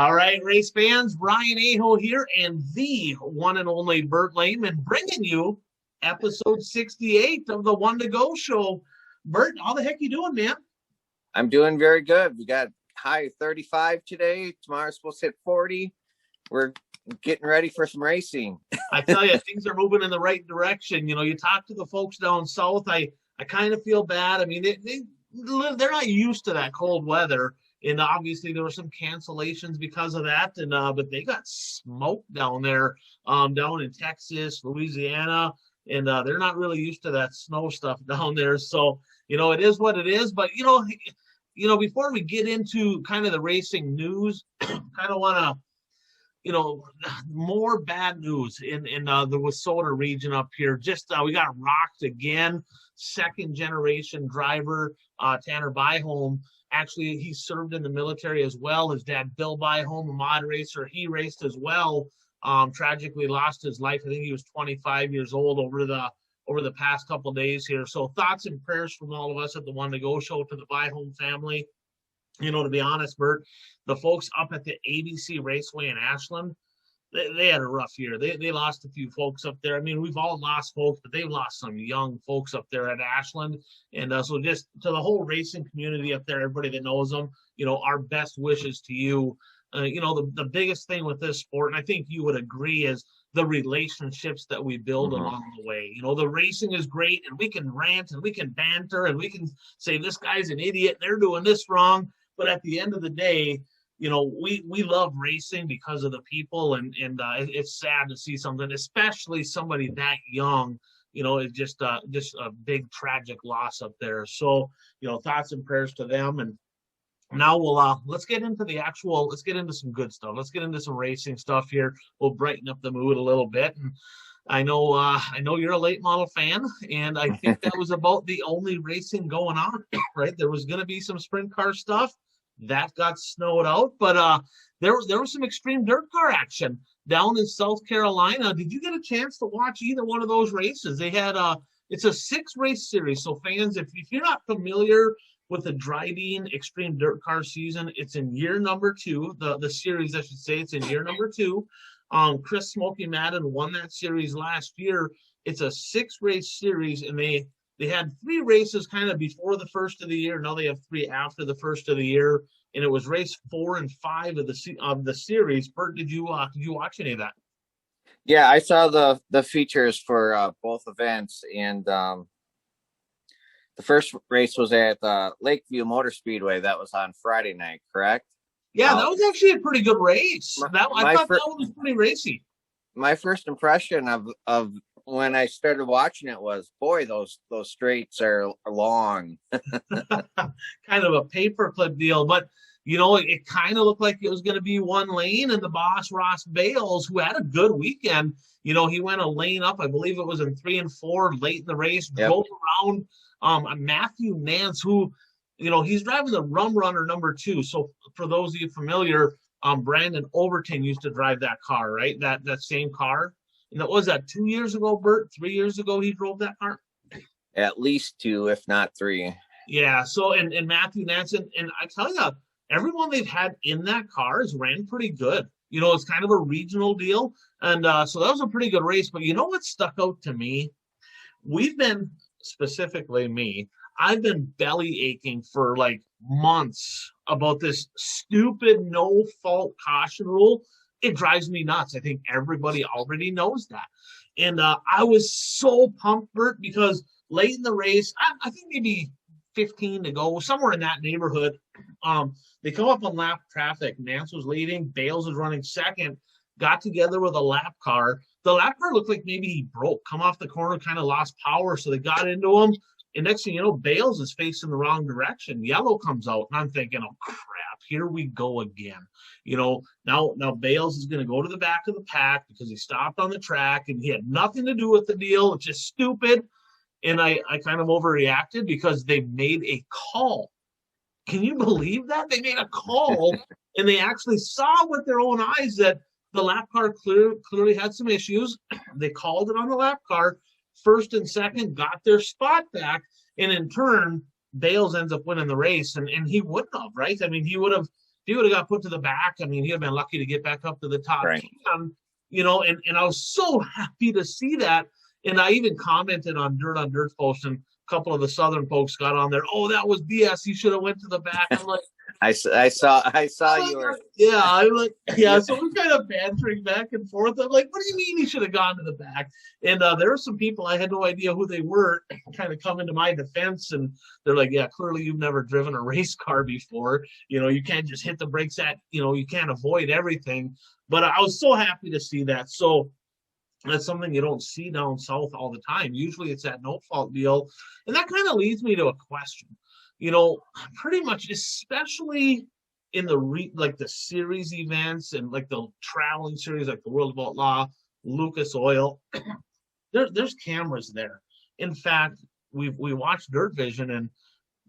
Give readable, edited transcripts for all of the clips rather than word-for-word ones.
All right, race fans, Brian Aho here and the one and only Bert Lehman bringing you episode 68 of the One to Go show. Bert, how the heck you doing, man? I'm doing very good. We got high 35 today. Tomorrow's supposed to hit 40. We're getting ready for some racing. I tell you, things are moving in the right direction. You know, you talk to the folks down south, I kind of feel bad. I mean, they're not used to that cold weather. And obviously there were some cancellations because of that. And but they got smoked down there, down in Texas, Louisiana, and they're not really used to that snow stuff down there. So, you know, it is what it is. But before we get into kind of the racing news, kind of want to, more bad news in the Wissota region up here. Just we got rocked again. Second generation driver Tanner Byholm. Actually, he served in the military as well. His dad, Bill Byholm, a mod racer, he raced as well. Tragically lost his life. I think he was 25 years old over the past couple of days here. So thoughts and prayers from all of us at the One to Go show to the Byholm family. You know, to be honest, Bert, the folks up at the ABC Raceway in Ashland, they had a rough year. They lost a few folks up there. I mean, we've all lost folks, but they've lost some young folks up there at Ashland. And so just to the whole racing community up there, everybody that knows them, our best wishes to you. The biggest thing with this sport, and I think you would agree, is the relationships that we build along the way. The racing is great, and we can rant and we can banter and we can say this guy's an idiot, they're doing this wrong. But at the end of the day, we love racing because of the people, and it's sad to see something, especially somebody that young. It's just a big tragic loss up there. So, thoughts and prayers to them. And now let's get into some good stuff. Let's get into some racing stuff here. We'll brighten up the mood a little bit. And I know you're a late model fan, and I think that was about the only racing going on, right? There was going to be some sprint car stuff that got snowed out, but there was some extreme dirt car action down in South Carolina. Did you get a chance to watch either one of those races? They had it's a 6-race series. So fans, if you're not familiar with the driving extreme dirt car season, it's in year number 2. The series, I should say, it's in year number 2. Chris Smokey Madden won that series last year. It's a 6-race series, and they had 3 races kind of before the first of the year. Now they have 3 after the first of the year, and it was race 4 and 5 of the series. Bert, did you watch any of that? Yeah, I saw the features for both events, and the first race was at Lakeview Motor Speedway. That was on Friday night, correct? Yeah, that was actually a pretty good race. I thought that one was pretty racy. My first impression of when I started watching it was, boy, those straights are long. Kind of a paperclip deal, but it kind of looked like it was going to be one lane, and the boss, Ross Bales, who had a good weekend, he went a lane up. I believe it was in 3 and 4 late in the race, drove around Matthew Nance, who, he's driving the Rum Runner number 2. So for those of you familiar, Brandon Overton used to drive that car, right? That same car. And that was 2 years ago, Bert? 3 years ago he drove that car? At least 2, if not 3. Yeah, so and Matthew Nance, and I tell you, everyone they've had in that car has ran pretty good. It's kind of a regional deal. And so that was a pretty good race. But what stuck out to me? I've been belly aching for like months about this stupid no-fault caution rule. It drives me nuts. I think everybody already knows that. And I was so pumped, Bert, because late in the race, I think maybe 15 to go, somewhere in that neighborhood, they come up on lap traffic. Nance was leading. Bales was running second. Got together with a lap car. The lap car looked like maybe he broke. Come off the corner, kind of lost power, so they got into him. And next thing you know, Bales is facing the wrong direction. Yellow comes out, and I'm thinking, oh, crap, here we go again. Now Bales is going to go to the back of the pack because he stopped on the track, and he had nothing to do with the deal. It's just stupid. And I kind of overreacted because they made a call. Can you believe that? They made a call, and they actually saw with their own eyes that the lap car clearly had some issues. They called it on the lap car. First and second got their spot back, and in turn, Bales ends up winning the race, and he wouldn't have, right? I mean, he would have he would have got put to the back, I mean, he'd have been lucky to get back up to the top Right. 10, and I was so happy to see that. And I even commented on Dirt post, and a couple of the Southern folks got on there. Oh, that was BS. He should have went to the back. I'm like, I saw you were. Yeah, I'm like, yeah. So we're kind of bantering back and forth. I'm like, what do you mean he should have gone to the back? And there were some people, I had no idea who they were, kind of come into my defense, and they're like, yeah, clearly you've never driven a race car before. You can't just hit the brakes you can't avoid everything. But I was so happy to see that. So that's something you don't see down south all the time. Usually it's that no fault deal. And that kind of leads me to a question. Pretty much, especially in the series events and like the traveling series, like the World of Outlaw, Lucas Oil, there's cameras there. In fact, we watched Dirt Vision, and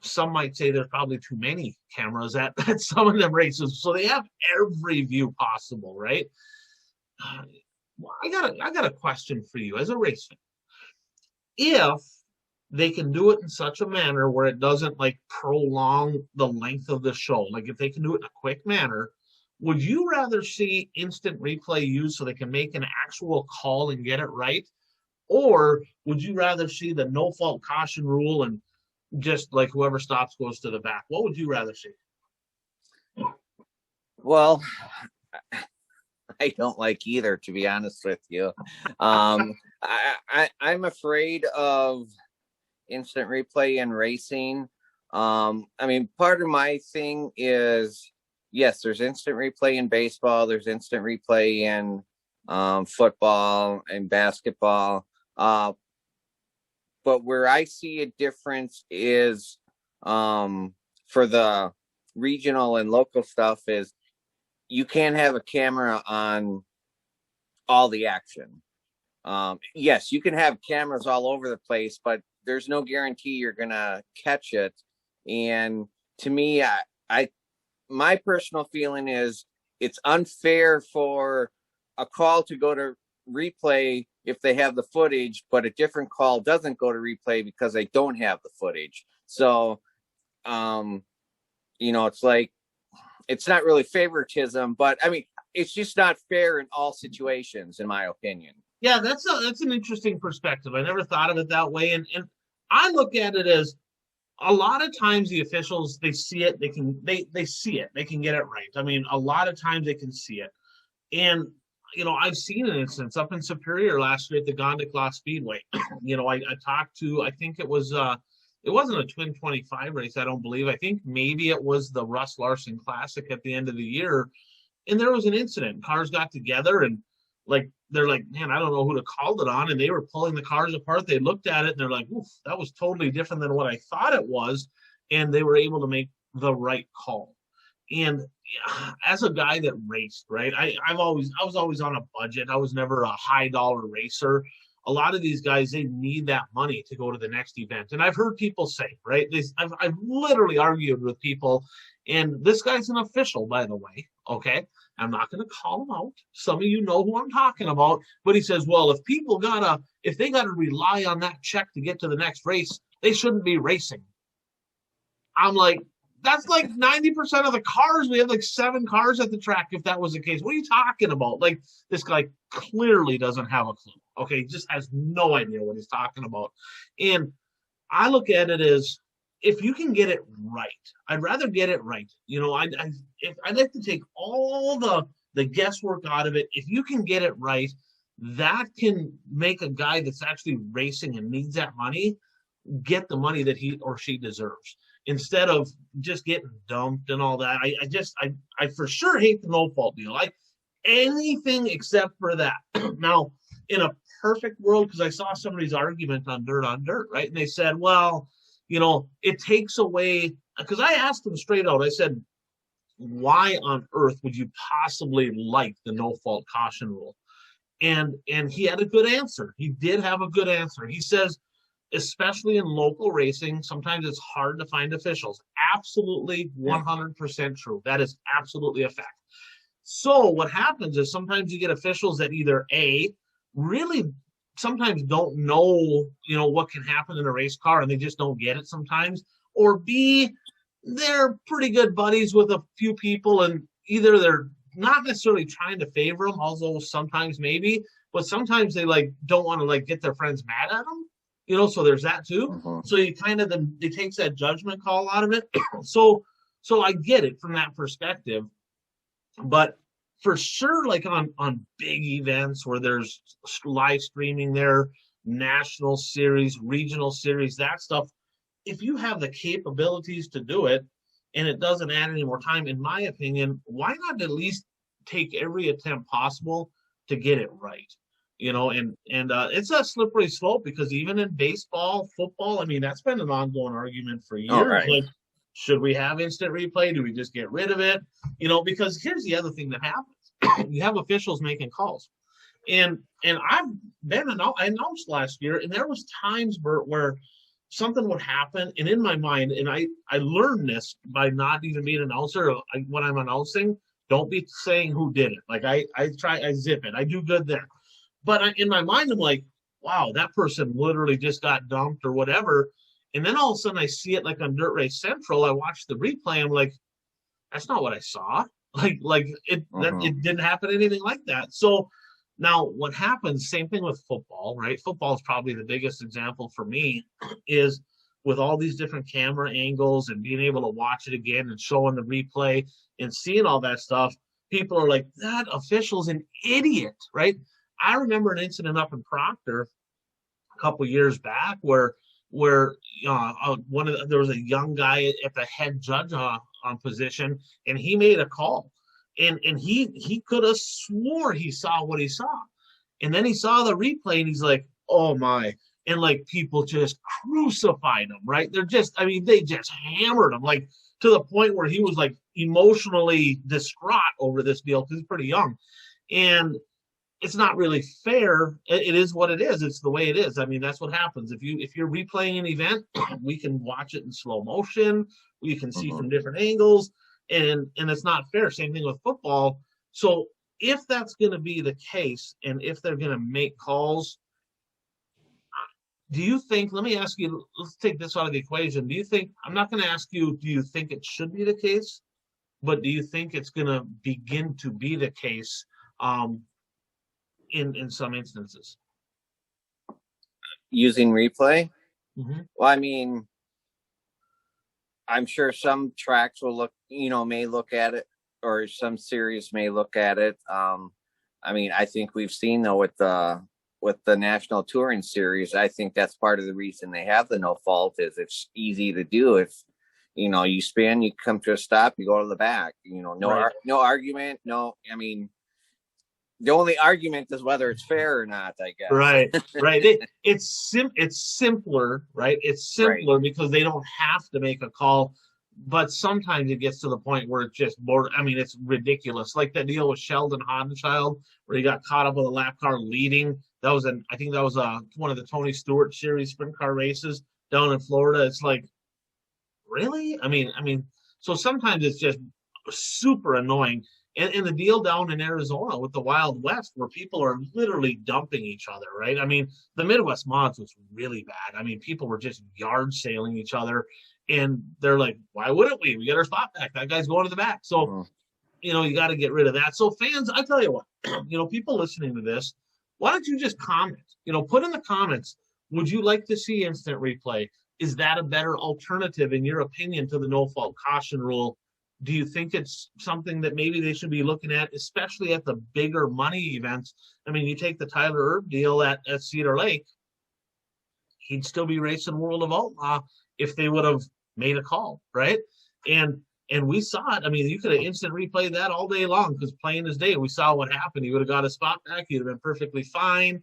some might say there's probably too many cameras at some of them races. So they have every view possible, right? I got a question for you as a race fan. If they can do it in such a manner where it doesn't like prolong the length of the show, like if they can do it in a quick manner, would you rather see instant replay used so they can make an actual call and get it right? Or would you rather see the no fault caution rule and just like whoever stops goes to the back? What would you rather see? Well, I don't like either, to be honest with you. I'm afraid of instant replay in racing. I mean, part of my thing is, yes, there's instant replay in baseball, there's instant replay in football and basketball. But where I see a difference is for the regional and local stuff is you can't have a camera on all the action. Yes, you can have cameras all over the place, but there's no guarantee you're going to catch it. And to me, my personal feeling is it's unfair for a call to go to replay if they have the footage, but a different call doesn't go to replay because they don't have the footage. So, it's like, it's not really favoritism, but I mean, it's just not fair in all situations, in my opinion. Yeah, that's an interesting perspective. I never thought of it that way. And I look at it as a lot of times the officials, they see it, they see it, they can get it right. I mean, a lot of times they can see it. And, I've seen an instance up in Superior last year at the Gondiclaw Speedway. I talked to, I think it was, it wasn't a Twin 25 race, I don't believe. I think maybe it was the Russ Larson Classic at the end of the year. And there was an incident. Cars got together and they're like, man, I don't know who to call it on. And they were pulling the cars apart. They looked at it and they're like, oof, that was totally different than what I thought it was. And they were able to make the right call. And as a guy that raced, right, I was always on a budget. I was never a high dollar racer. A lot of these guys, they need that money to go to the next event. And I've heard people say, right, I've literally argued with people, and this guy's an official, by the way, okay? I'm not going to call him out. Some of you know who I'm talking about. But he says, well, if they got to rely on that check to get to the next race, they shouldn't be racing. I'm like, that's like 90% of the cars. We have like 7 cars at the track if that was the case. What are you talking about? Like, this guy clearly doesn't have a clue. Okay, he just has no idea what he's talking about. And I look at it as, if you can get it right, I'd rather get it right. I'd like to take all the guesswork out of it. If you can get it right, that can make a guy that's actually racing and needs that money get the money that he or she deserves, instead of just getting dumped and all that. I for sure hate the no fault deal. Anything except for that. Now, in a perfect world, because I saw somebody's argument on Dirt, right? And they said, well, it takes away, because I asked them straight out, I said, why on earth would you possibly like the no fault caution rule? And he had a good answer. He did have a good answer. He says, especially in local racing, sometimes it's hard to find officials. Absolutely 100% true. That is absolutely a fact. So what happens is sometimes you get officials that either A, really sometimes don't know, what can happen in a race car, and they just don't get it sometimes, or B, they're pretty good buddies with a few people, and either they're not necessarily trying to favor them, although sometimes maybe, but sometimes they like don't want to like get their friends mad at them, you know. So there's that too. Mm-hmm. So you kind of it takes that judgment call out of it. So I get it from that perspective, but for sure, like on big events where there's live streaming there, national series, regional series, that stuff, if you have the capabilities to do it and it doesn't add any more time, in my opinion, why not at least take every attempt possible to get it right? You know, and it's a slippery slope, because even in baseball, football, I mean, that's been an ongoing argument for years. Oh, right. Like, should we have instant replay? Do we just get rid of it? You know, because here's the other thing that happens. You have officials making calls. And I've been I announced last year, and there was times, Bert, where something would happen, and in my mind, and I learned this by not even being an announcer. When I'm announcing, don't be saying who did it. Like I zip it. I do good there. But in my mind, I'm like, wow, that person literally just got dumped or whatever. And then all of a sudden I see it like on Dirt Race Central. I watch the replay. I'm like, that's not what I saw. Like it didn't happen anything like that. So now what happens, same thing with football, right? Football is probably the biggest example for me, is with all these different camera angles and being able to watch it again and showing the replay and seeing all that stuff. People are like, that official's an idiot, right? I remember an incident up in Proctor a couple years back where there was a young guy at the head judge on position, and he made a call, and he could have swore he saw what he saw, and then he saw the replay and he's like, oh my, and like people just crucified him, right? They just hammered him, like to the point where he was like emotionally distraught over this deal, because he's pretty young. And it's not really fair. It is what it is. It's the way it is. I mean, that's what happens. If you're replaying an event, we can watch it in slow motion. We can see from different angles, and it's not fair. Same thing with football. So if that's going to be the case, and if they're going to make calls, do you think, let me ask you, let's take this out of the equation. Do you think, I'm not going to ask you, do you think it should be the case, but do you think it's going to begin to be the case in some instances? Using replay? Mm-hmm. Well, I mean, I'm sure some tracks will may look at it, or some series may look at it. I mean, I think we've seen though with the National Touring Series, I think that's part of the reason they have the no fault, is it's easy to do. If you spin, you come to a stop, you go to the back. No argument. No, I mean, the only argument is whether it's fair or not, I guess. Right. It's simpler, right? It's simpler because they don't have to make a call, but sometimes it gets to the point where it's just more. I mean, it's ridiculous. Like that deal with Sheldon Hodenschild, where he got caught up with a lap car leading. I think that was one of the Tony Stewart Series sprint car races down in Florida. It's like, really? I mean, so sometimes it's just super annoying. And the deal down in Arizona with the Wild West, where people are literally dumping each other, right? I mean, the Midwest Mods was really bad. I mean, people were just yard sailing each other, and they're like, why wouldn't we? We got our spot back. That guy's going to the back. So, you got to get rid of that. So fans, I tell you what, people listening to this, why don't you just comment? Put in the comments, would you like to see instant replay? Is that a better alternative, in your opinion, to the no-fault caution rule? Do you think it's something that maybe they should be looking at, especially at the bigger money events? I mean, you take the Tyler Erb deal at Cedar Lake, he'd still be racing World of Outlaw if they would have made a call, right? And we saw it. I mean, you could have instant replayed that all day long, because plain as day, we saw what happened. He would have got a spot back. He'd have been perfectly fine.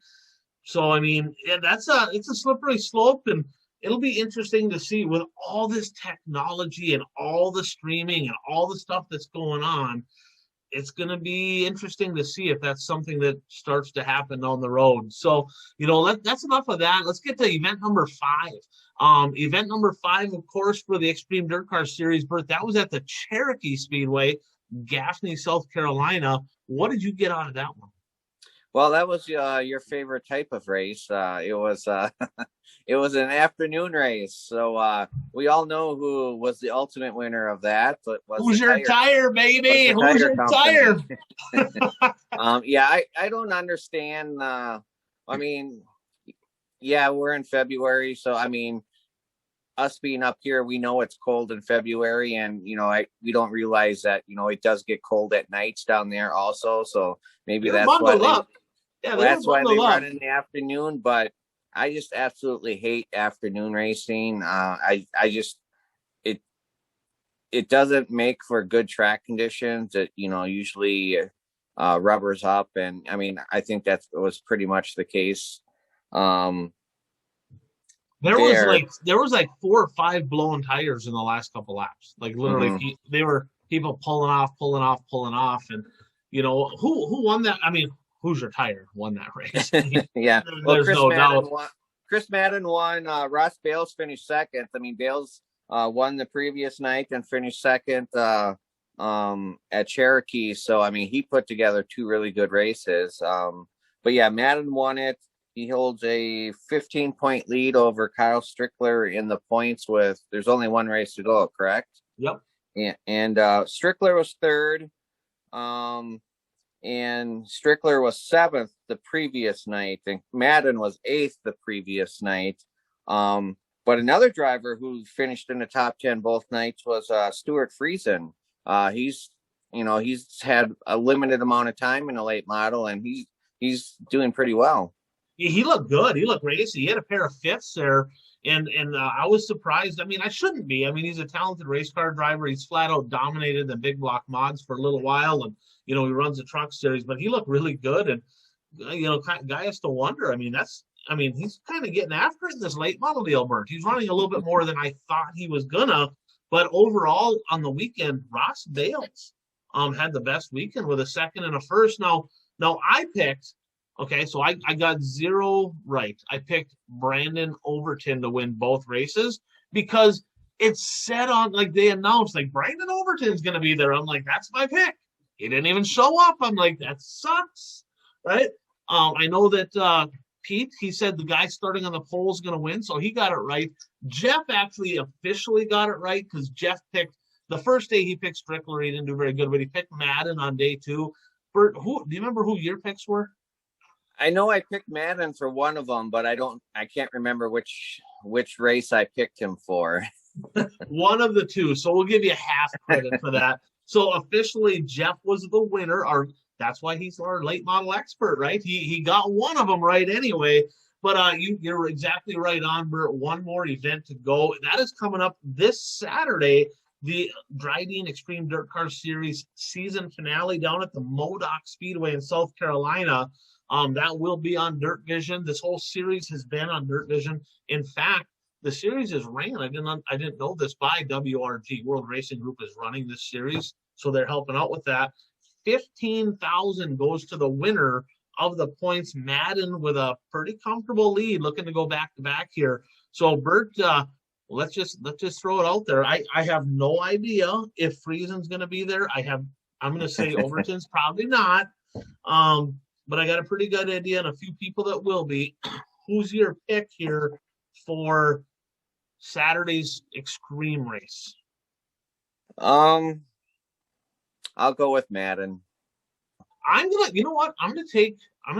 So, I mean, it's a slippery slope, and it'll be interesting to see with all this technology and all the streaming and all the stuff that's going on. It's going to be interesting to see if that's something that starts to happen on the road. So, that's enough of that. Let's get to event number 5. Event number 5, of course, for the Extreme Dirt Car Series, Bert, that was at the Cherokee Speedway, Gaffney, South Carolina. What did you get out of that one? Well, that was your favorite type of race. It was it was an afternoon race. So we all know who was the ultimate winner of that. But Who's your tire, baby? Who's your tire? Yeah, I don't understand. I mean, yeah, we're in February, so I mean, us being up here, we know it's cold in February, and we don't realize that it does get cold at nights down there also. So maybe that's why they run in the afternoon. But I just absolutely hate afternoon racing. It doesn't make for good track conditions. It usually rubbers up, and I mean I think that was pretty much the case. There was like 4 or 5 blown tires in the last couple laps. Like literally, they were people pulling off, and who won that? I mean, who's your tire won that race? Yeah, there's no doubt. Chris Madden won. Ross Bales finished second. I mean, Bales won the previous night and finished second at Cherokee. So I mean, he put together 2 really good races. But yeah, Madden won it. He holds a 15-point lead over Kyle Strickler in the points there's only 1 race to go, correct? Yep. And Strickler was 3rd. And Strickler was 7th the previous night, and Madden was 8th the previous night. But another driver who finished in the top 10 both nights was Stuart Friesen. He's had a limited amount of time in a late model, and he's doing pretty well. He looked good. He looked racy. He had a pair of 5ths there, and I was surprised. I mean, I shouldn't be. I mean, he's a talented race car driver. He's flat out dominated the big block mods for a little while, and he runs the truck series. But he looked really good, and guy has to wonder. I mean, he's kind of getting after it in this late model deal, Bert. He's running a little bit more than I thought he was gonna. But overall, on the weekend, Ross Bales had the best weekend with a 2nd and a 1st. Now I picked. Okay, so I got 0 right. I picked Brandon Overton to win both races because it's set on, like they announced, like Brandon Overton's going to be there. I'm like, that's my pick. He didn't even show up. I'm like, that sucks, right? I know that Pete, he said the guy starting on the pole is going to win, so he got it right. Jeff actually officially got it right because Jeff picked, the first day he picked Strickler, he didn't do very good, but he picked Madden on day 2. Bert, do you remember who your picks were? I know I picked Madden for one of them, but I can't remember which race I picked him for. One of the 2. So we'll give you half credit for that. So officially Jeff was the winner, or that's why he's our late model expert, right? He got one of them right anyway. But you're exactly right on, Bert. One more event to go. That is coming up this Saturday, the Dryden Extreme Dirt Car Series season finale down at the Modoc Speedway in South Carolina. That will be on Dirt Vision. This whole series has been on Dirt Vision. In fact, the series is ran. I didn't know this by WRG. World Racing Group is running this series, so they're helping out with that. 15,000 goes to the winner of the points. Madden with a pretty comfortable lead, looking to go back to back here. So Bert, let's just throw it out there. I have no idea if Friesen's going to be there. I'm going to say Overton's probably not. But I got a pretty good idea and a few people that will be. Who's your pick here for Saturday's extreme race? I'll go with Madden. You know what? I'm gonna take I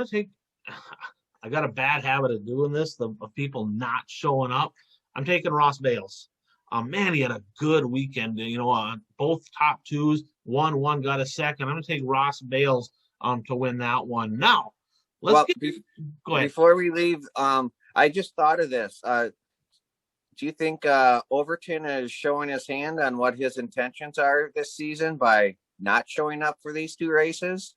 got a bad habit of doing this, of people not showing up. I'm taking Ross Bales. Man, he had a good weekend, both top 2s, one got a 2nd. I'm gonna take Ross Bales to win that one. Now, go ahead. Before we leave, I just thought of this. Do you think Overton is showing his hand on what his intentions are this season by not showing up for these 2 races?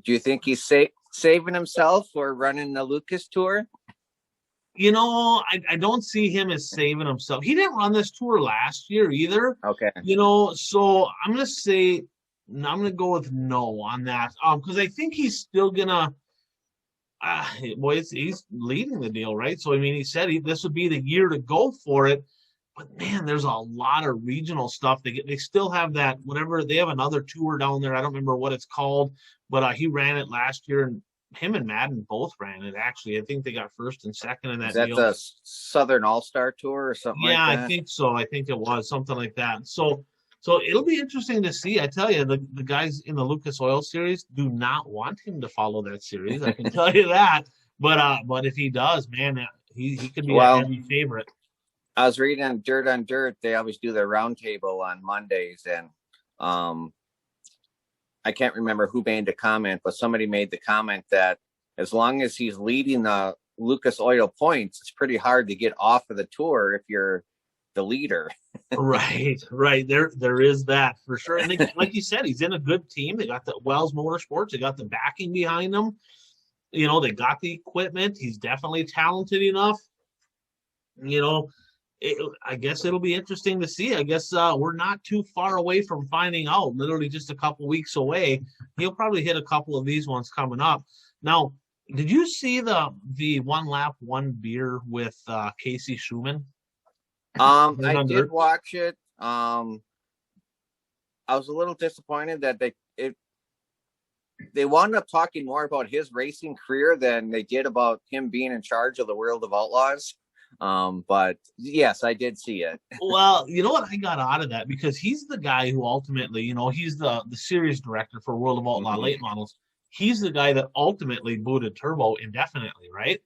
Do you think he's saving himself for running the Lucas Tour? I don't see him as saving himself. He didn't run this tour last year either. Okay. So I'm going to say, I'm going to go with no on that. Because I think he's still going to, he's leading the deal, right? So, I mean, he said this would be the year to go for it. But man, there's a lot of regional stuff. They still have that whatever they have another tour down there. I don't remember what it's called, but he ran it last year, and him and Madden both ran it. Actually, I think they got first and second in that. Is that deal. the Southern All-Star Tour or something like that? Yeah, I think so. I think it was something like that. So it'll be interesting to see. I tell you, the guys in the Lucas Oil series do not want him to follow that series. I can tell you that. But if he does, man, he could be a heavy favorite. I was reading on Dirt. They always do their roundtable on Mondays, and I can't remember who made the comment, but somebody made the comment that as long as he's leading the Lucas Oil points, it's pretty hard to get off of the tour if you're the leader. Right. There is that for sure. And like you said, he's in a good team. They got the Wells Motorsports. They got the backing behind them. They got the equipment. He's definitely talented enough. I guess it'll be interesting to see. I guess we're not too far away from finding out. Literally just a couple weeks away. He'll probably hit a couple of these ones coming up. Now, did you see the one lap, one beer with Casey Schumann? I did watch it. I was a little disappointed that they wound up talking more about his racing career than they did about him being in charge of the World of Outlaws. But yes, I did see it. Well, you know what I got out of that, because he's the guy who ultimately, he's the series director for World of Outlaw late models. He's the guy that ultimately booted Turbo indefinitely, right?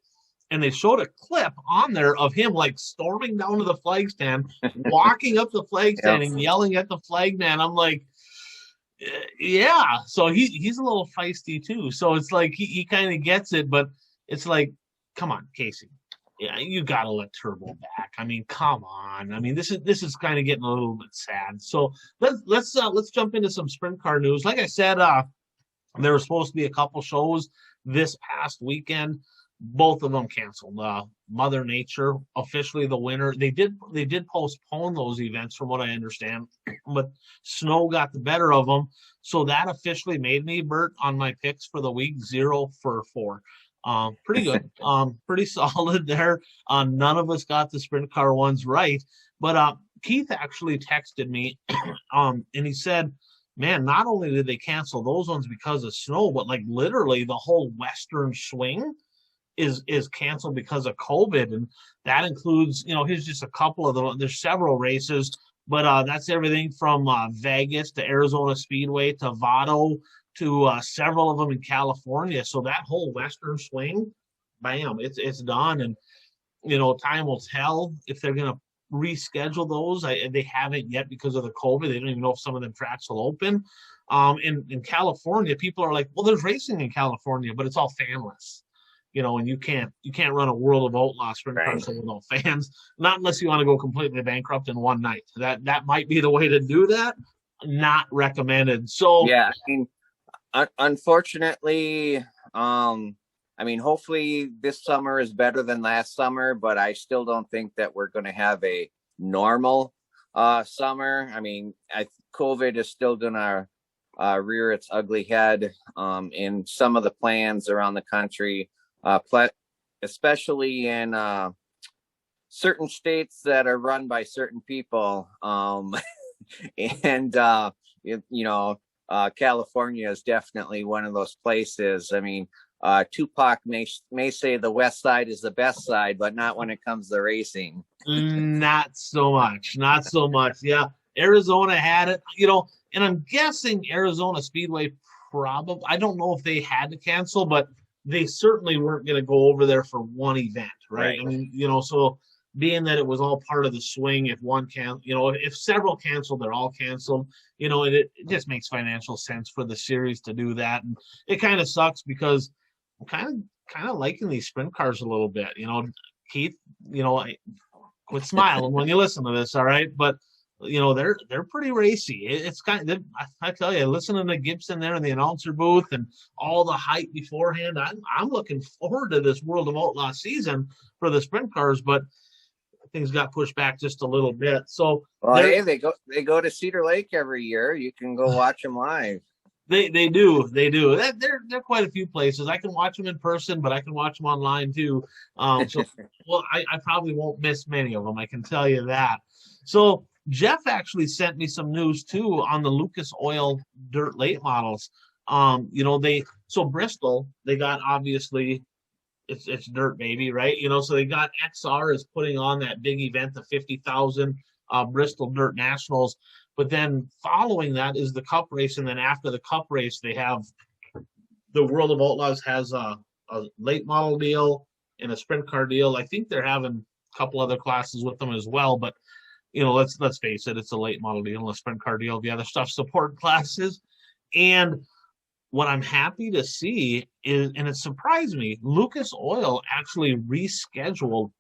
And they showed a clip on there of him like storming down to the flag stand, walking up the flag stand and yelling at the flag man. I'm like, yeah. So he's a little feisty too. So it's like he kind of gets it, but it's like, come on, Casey. Yeah, you got to let Turbo back. I mean, come on. I mean, this is kind of getting a little bit sad. So let's jump into some sprint car news. Like I said, there were supposed to be a couple shows this past weekend. Both of them canceled. Mother Nature officially the winner. They did postpone those events from what I understand, but snow got the better of them. So that officially made me, Bert, on my picks for the week 0 for 4. Pretty good. Pretty solid there. None of us got the sprint car ones right, but Keith actually texted me, and he said, man, not only did they cancel those ones because of snow, but like literally the whole Western swing is canceled because of COVID. And that includes, here's just a couple of them. There's several races, but that's everything from Vegas to Arizona Speedway to Vado to several of them in California. So that whole Western swing, bam, it's done. And, time will tell if they're going to reschedule those. They haven't yet because of the COVID. They don't even know if some of them tracks will open. In California, people are like, well, there's racing in California, but it's all fanless. And you can't run a World of Outlaw sprint car with no fans, not unless you want to go completely bankrupt in one night. That might be the way to do that. Not recommended. So yeah, I mean, unfortunately, hopefully this summer is better than last summer, but I still don't think that we're going to have a normal summer. I mean, COVID is still going to rear its ugly head in some of the plans around the country. Especially in certain states that are run by certain people. And California is definitely one of those places. I mean, Tupac may say the West Side is the best side, but not when it comes to racing. Not so much. Yeah. Arizona had it, and I'm guessing Arizona Speedway probably, I don't know if they had to cancel, but they certainly weren't going to go over there for one event, right? I mean, so being that it was all part of the swing, if one if several canceled, they're all canceled, it just makes financial sense for the series to do that. And it kind of sucks because I'm kind of liking these sprint cars a little bit, Keith, quit smiling when you listen to this. All right. But they're pretty racy. It's kind of, I tell you, listening to Gibson there in the announcer booth and all the hype beforehand, I'm looking forward to this World of Outlaw season for the sprint cars, but things got pushed back just a little bit. So they go to Cedar Lake every year. You can go watch them live. They do. They're quite a few places. I can watch them in person, but I can watch them online too. So well, I probably won't miss many of them. I can tell you that. So Jeff actually sent me some news too on the Lucas Oil dirt late models. So Bristol, they got obviously it's dirt baby, right? So they got XR is putting on that big event, the 50,000 Bristol Dirt Nationals. But then following that is the Cup race, and then after the Cup race, they have the World of Outlaws has a late model deal and a sprint car deal. I think they're having a couple other classes with them as well. But let's face it, it's a late model deal and a sprint car deal. The other stuff support classes, and what I'm happy to see is, and it surprised me, Lucas Oil actually rescheduled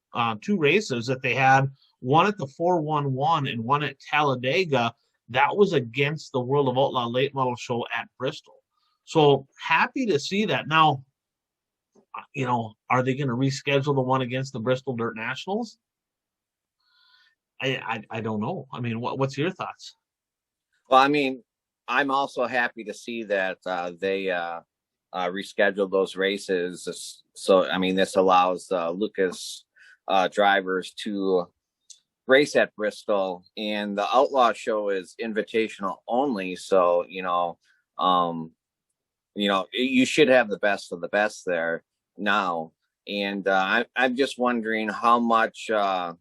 2 races that they had, one at the 411 and one at Talladega. That was against the World of Outlaw late model show at Bristol. So happy to see that. Now, are they going to reschedule the one against the Bristol Dirt Nationals? I don't know. I mean, what's your thoughts? Well, I mean, I'm also happy to see that they rescheduled those races. So, I mean, this allows Lucas drivers to race at Bristol, and the Outlaw show is invitational only. So, you should have the best of the best there now. And I'm just wondering how much the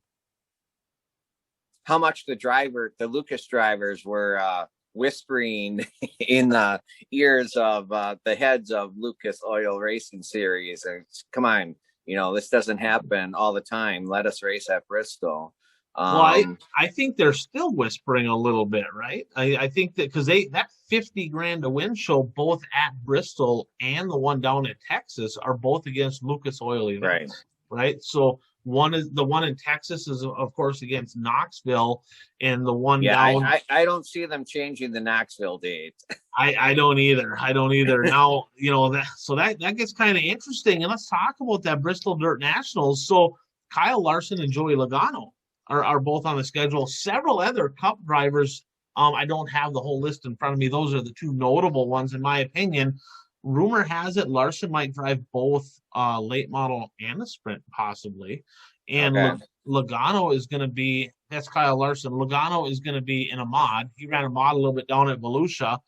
Lucas drivers were whispering in the ears of the heads of Lucas Oil Racing Series. And come on, this doesn't happen all the time. Let us race at Bristol. Well, I think they're still whispering a little bit, right? I think that because that 50 grand to win show, both at Bristol and the one down at Texas, are both against Lucas Oil events, right? So one in Texas is of course against Knoxville, and the one down. I don't see them changing the Knoxville date. I don't either. Now that gets kind of interesting, and let's talk about that Bristol Dirt Nationals. So Kyle Larson and Joey Logano are both on the schedule. Several other Cup drivers. I don't have the whole list in front of me. Those are the 2 notable ones, in my opinion. Rumor has it Larson might drive both late model and a sprint, possibly. And Logano is going to be, that's Kyle Larson. Logano is going to be in a mod. He ran a mod a little bit down at Volusia.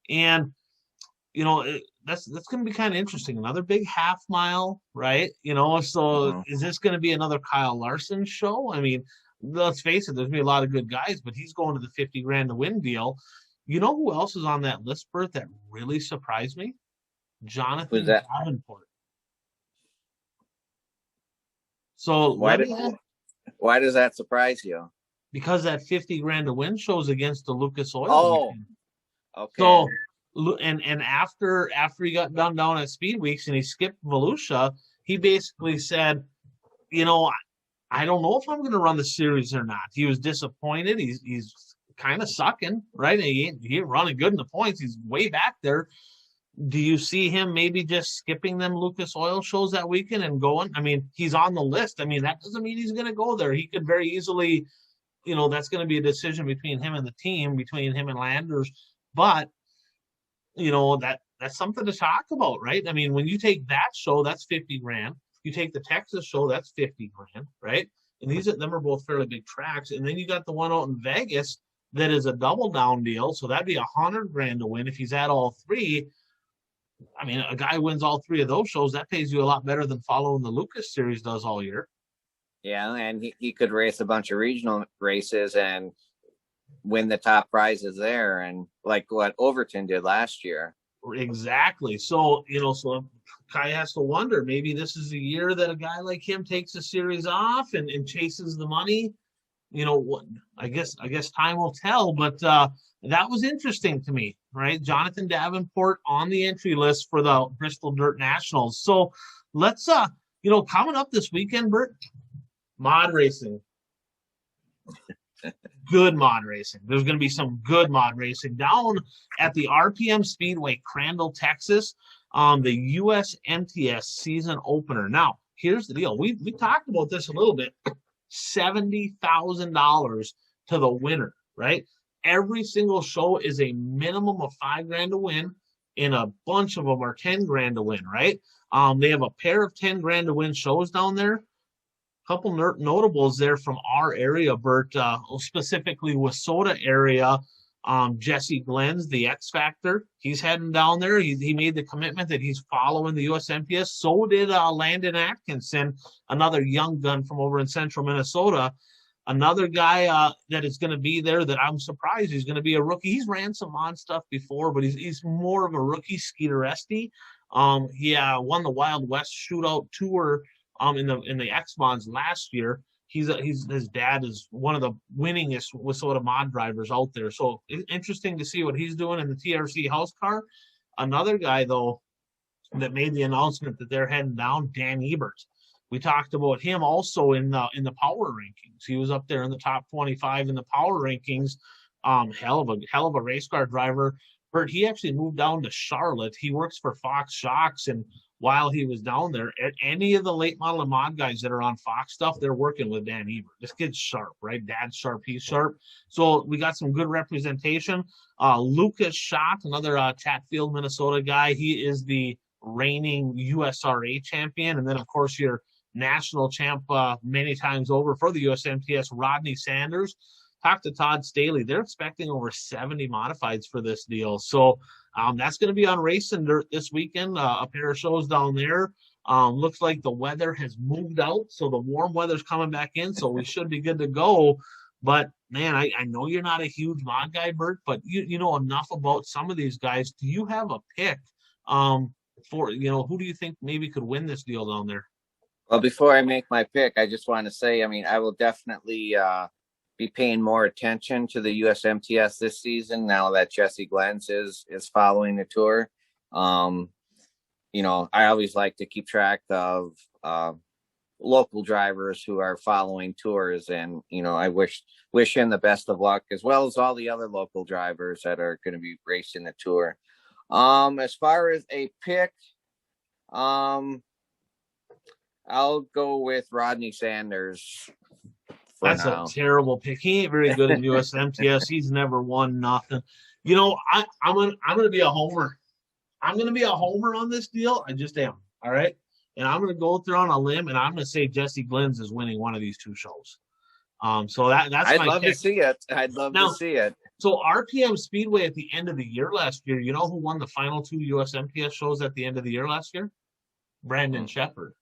And, that's going to be kind of interesting. Another big half mile, right? So is this going to be another Kyle Larson show? I mean, let's face it, there's going to be a lot of good guys, but he's going to the 50 grand to win deal. You know who else is on that list, Bert, that really surprised me? Jonathan Davenport. So why does that surprise you? Because that 50 grand to win shows against the Lucas Oil. Oh, okay. So and after he got done down at Speed Weeks and he skipped Volusia, he basically said, I don't know if I'm going to run the series or not. He was disappointed. He's kind of sucking, right? He ain't running good in the points. He's way back there. Do you see him maybe just skipping them Lucas Oil shows that weekend and going? I mean, he's on the list. I mean, that doesn't mean he's going to go there. He could very easily, that's going to be a decision between him and the team, between him and Landers. But, that's something to talk about, right? I mean, when you take that show, that's 50 grand. You take the Texas show, that's 50 grand, right? And them are both fairly big tracks. And then you got the one out in Vegas that is a double down deal. So that'd be 100 grand to win if he's at all 3. I mean, a guy wins all 3 of those shows, that pays you a lot better than following the Lucas Series does all year. Yeah, and he could race a bunch of regional races and win the top prizes there, and like what Overton did last year. Exactly. So, so Kai has to wonder, maybe this is the year that a guy like him takes the series off and chases the money. I guess time will tell, but that was interesting to me, right? Jonathan Davenport on the entry list for the Bristol Dirt Nationals. So let's, coming up this weekend, Bert, mod racing. Good mod racing. There's going to be some good mod racing down at the RPM Speedway, Crandall, Texas, the US MTS season opener. Now, here's the deal. We talked about this a little bit. $70,000 to the winner, right? Every single show is a minimum of $5 grand to win. and a bunch of them are 10 grand to win, right? They have a pair of 10 grand to win shows down there. Couple notables there from our area, Bert, specifically Wissota area. Jesse Glenn's the X Factor. He's heading down there. He made the commitment that he's following the USMTS. So did Landon Atkinson, another young gun from over in central Minnesota. Another guy that is going to be there that I'm surprised he's going to be a rookie. He's ran some on stuff before, but he's more of a rookie. Skeeter Esty. He won the Wild West Shootout Tour in the X-Mons last year. His dad is one of the winningest Wissota mod drivers out there. So interesting to see what he's doing in the TRC house car. Another guy though that made the announcement that they're heading down, Dan Ebert. We talked about him also in the power rankings. He was up there in the top 25 in the power rankings. Hell of a race car driver. Bert, he actually moved down to Charlotte. He works for Fox Shocks, and while he was down there, at any of the late model and mod guys that are on Fox stuff, they're working with Dan Ebert. This kid's sharp, right? Dad's sharp, he's sharp. So we got some good representation. Lucas Schott, another Chatfield, Minnesota guy. He is the reigning USRA champion. And then, of course, your national champ many times over for the USMTS, Rodney Sanders. Talk to Todd Staley. They're expecting over 70 modifieds for this deal. So that's going to be on Racing Dirt this weekend. A pair of shows down there. Looks like the weather has moved out, so the warm weather's coming back in, so we should be good to go. But, man, I know you're not a huge mod guy, Bert, but you know enough about some of these guys. Do you have a pick for, who do you think maybe could win this deal down there? Well, before I make my pick, I just want to say, I will definitely be paying more attention to the USMTS this season now that Jesse Glenn's is following the tour. I always like to keep track of local drivers who are following tours, and I wish him the best of luck, as well as all the other local drivers that are going to be racing the tour. As far as a pick, I'll go with Rodney Sanders. That's a terrible pick. He ain't very good in USMTS. He's never won nothing. I'm gonna be a homer. I'm gonna be a homer on this deal. I just am. All right. And I'm gonna go through on a limb, and I'm gonna say Jesse Glenn's is winning one of these two shows. So that's I'd love to see it. I'd love to see it. So RPM Speedway at the end of the year last year, you know who won the final two USMTS shows at the end of the year last year? Brandon Shepard.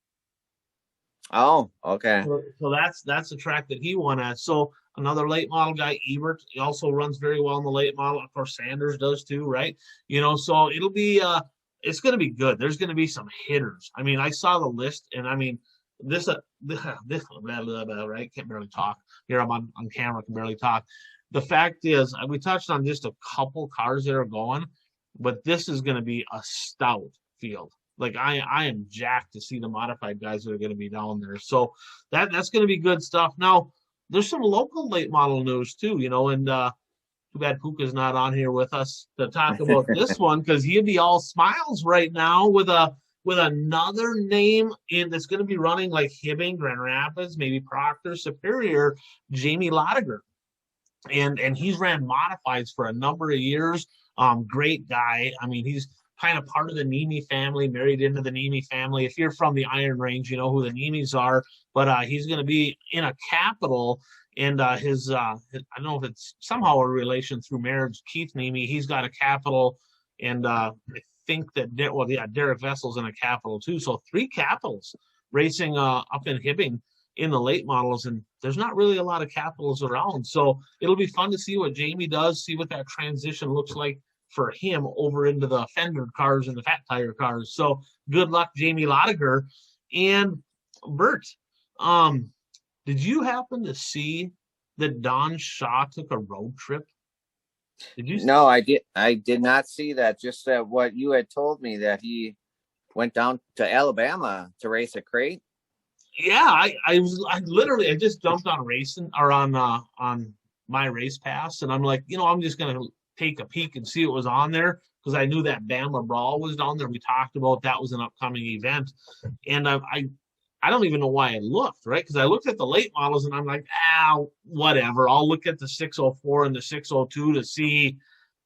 Oh, okay. So that's the track that he won at. So another late model guy, Ebert, he also runs very well in the late model. Of course, Sanders does too, right? So it'll be it's going to be good. There's going to be some hitters. I saw the list, and this blah, blah, blah, right? Can't barely talk. Here I'm on camera, can barely talk. The fact is, we touched on just a couple cars that are going, but this is going to be a stout field. Like I am jacked to see the modified guys that are going to be down there. So that's going to be good stuff. Now, there's some local late model news too, and too bad Puka's not on here with us to talk about this one, because he'd be all smiles right now with another name that's going to be running like Hibbing, Grand Rapids, maybe Proctor, Superior, Jamie Lodiger. And he's ran modifieds for a number of years. Great guy. He's kind of part of the Nemi family, married into the Nemi family. If you're from the Iron Range, you know who the Nemis are. But he's going to be in a capital, and his I don't know if it's somehow a relation through marriage, Keith Nemi. He's got a capital, and I think that Derek Vessel's in a capital too. So 3 capitals racing up in Hibbing in the late models, and there's not really a lot of capitals around. So it'll be fun to see what Jamie does, see what that transition looks like for him over into the fendered cars and the fat tire cars. So good luck, Jamie Lodiger. And Bert, did you happen to see that Don Shaw took a road trip? Did you? No, I did not see that. Just that what you had told me, that he went down to Alabama to race a crate. Yeah, I just jumped on racing or on my race pass, and I'm like, I'm just gonna take a peek and see what was on there, because I knew that Bama Brawl was down there. We talked about that was an upcoming event, and I don't even know why I looked, right? Because I looked at the late models and I'm like, whatever. I'll look at the 604 and the 602 to see